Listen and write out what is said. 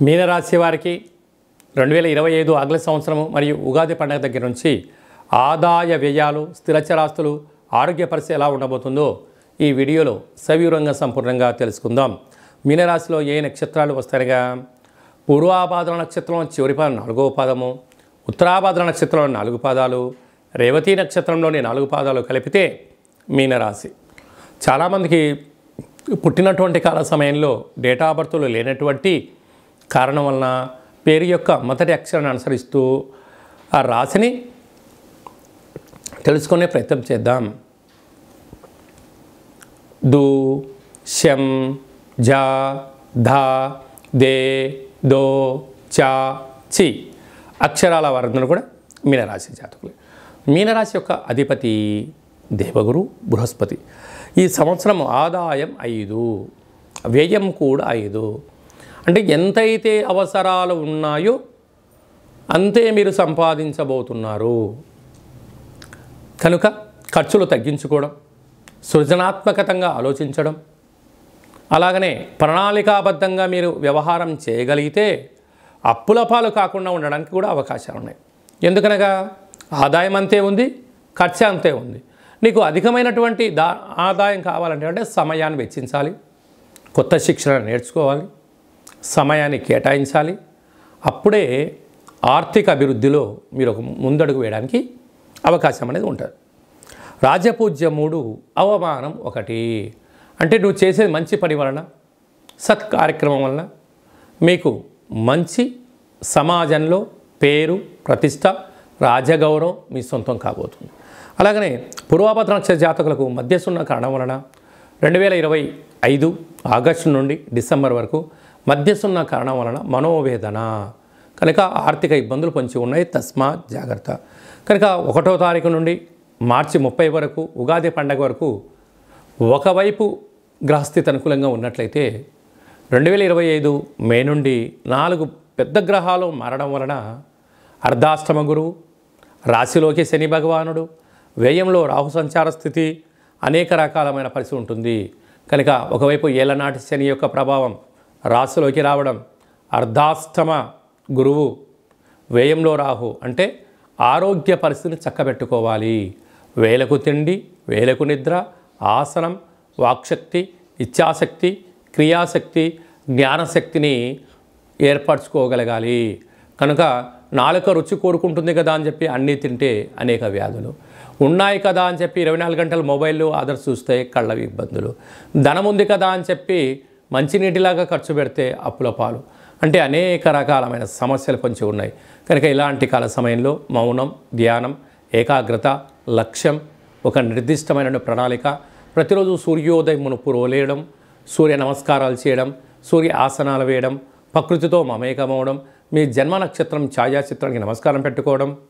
మీనరాశి వారికి 2025 ఆంగ్ల సంవత్సరము మరియు ఉగాది పండుగ దగ్గర నుంచి ఆదాయ వ్యయాలు, స్థిరచరాస్తులు, ఆరోగ్య పరిస్థితి ఎలా ఉండబోతుందో ఈ వీడియోలో సవివరంగా సంపూర్ణంగా తెలుసుకుందాం. మీనరాశిలో ఏ నక్షత్రాలు వస్తాయనగా పూర్వాభాద్ర నక్షత్రం చివరి పాదం 4వ పాదము, ఉత్తరాభాద్ర నక్షత్రంలో 4 పాదాలు, రేవతి నక్షత్రంలోని 4 పాదాలు కలిపితే మీనరాశి. చాలామందికి పుట్టినటువంటి కాల సమయంలో డేటా ఆఫ్ బర్త్లు లేనటువంటి కారణం వలన పేరు యొక్క మొదటి అక్షరాన్ని అనుసరిస్తూ ఆ రాశిని తెలుసుకునే ప్రయత్నం చేద్దాం. దు, శం, జ, ధ, దే, దో, చ, చి అక్షరాల వారందరూ కూడా మీనరాశి జాతకులు. మీనరాశి యొక్క అధిపతి దేవగురు బృహస్పతి. ఈ సంవత్సరం ఆదాయం 5, వ్యయం కూడా 5. అంటే ఎంతైతే అవసరాలు ఉన్నాయో అంతే మీరు సంపాదించబోతున్నారు. కనుక ఖర్చులు తగ్గించుకోవడం, సృజనాత్మకంగా ఆలోచించడం, అలాగనే ప్రణాళికాబద్ధంగా మీరు వ్యవహారం చేయగలిగితే అప్పుల పాలు కాకుండా ఉండడానికి కూడా అవకాశాలు ఉన్నాయి. ఎందుకనగా ఆదాయం అంతే ఉంది, ఖర్చు అంతే ఉంది. నీకు అధికమైనటువంటి ఆదాయం కావాలంటే సమయాన్ని వెచ్చించాలి, కొత్త శిక్షణ నేర్చుకోవాలి, సమయాన్ని కేటాయించాలి. అప్పుడే ఆర్థిక అభివృద్ధిలో మీరు ఒక ముందడుగు వేయడానికి అవకాశం అనేది ఉంటుంది. రాజపూజ్యం 3, అవమానం 1. అంటే నువ్వు చేసేది మంచి పని వలన, సత్కార్యక్రమం వలన మీకు మంచి సమాజంలో పేరు, ప్రతిష్ట, రాజగౌరవం మీ సొంతం కాబోతుంది. అలాగనే పూర్వాభద్ర నక్షత్ర జాతకులకు మధ్యసున్న కారణం వలన 2025 ఆగస్టు నుండి డిసెంబర్ వరకు మధ్యసున్న కారణం వలన మనోవేదన, కనుక ఆర్థిక ఇబ్బందులు పొంచి ఉన్నాయి. తస్మాత్ జాగ్రత్త. కనుక 1వ తారీఖు నుండి మార్చి 30 వరకు ఉగాది పండగ వరకు ఒకవైపు గ్రహస్థితి అనుకూలంగా ఉన్నట్లయితే 2025 మే నుండి 4 పెద్ద గ్రహాలు మారడం వలన అర్ధాష్టమ గురువు, రాశిలోకి శని భగవానుడు, వ్యయంలో రాహు సంచార స్థితి, అనేక రకాలమైన పరిస్థితి ఉంటుంది. కనుక ఒకవైపు ఏళ్ళనాటి శని యొక్క ప్రభావం రాశిలోకి రావడం, అర్ధాష్టమ గురువు, వ్యయంలో రాహు, అంటే ఆరోగ్య పరిస్థితిని చక్కబెట్టుకోవాలి. వేలకు తిండి, వేలకు నిద్ర, ఆసనం, వాక్శక్తి, ఇచ్ఛాశక్తి, క్రియాశక్తి, జ్ఞానశక్తిని ఏర్పరచుకోగలగాలి. కనుక నాలుక రుచి కోరుకుంటుంది కదా అని చెప్పి అన్నీ తింటే అనేక వ్యాధులు ఉన్నాయి కదా అని చెప్పి 24 గంటలు మొబైల్లో ఆదర్శ చూస్తే కళ్ళ ఇబ్బందులు, ధనం ఉంది కదా అని చెప్పి మంచినీటిలాగా ఖర్చు పెడితే అప్పుల పాలు, అంటే అనేక రకాలమైన సమస్యలు పొంచి ఉన్నాయి. కనుక ఇలాంటి కాల సమయంలో మౌనం, ధ్యానం, ఏకాగ్రత, లక్ష్యం, ఒక నిర్దిష్టమైన ప్రణాళిక, ప్రతిరోజు సూర్యోదయం మునుపు రోలేయడం, సూర్య నమస్కారాలు చేయడం, సూర్య ఆసనాలు వేయడం, ప్రకృతితో మమేకమవడం, మీ జన్మ నక్షత్రం ఛాయాచిత్రానికి నమస్కారం పెట్టుకోవడం,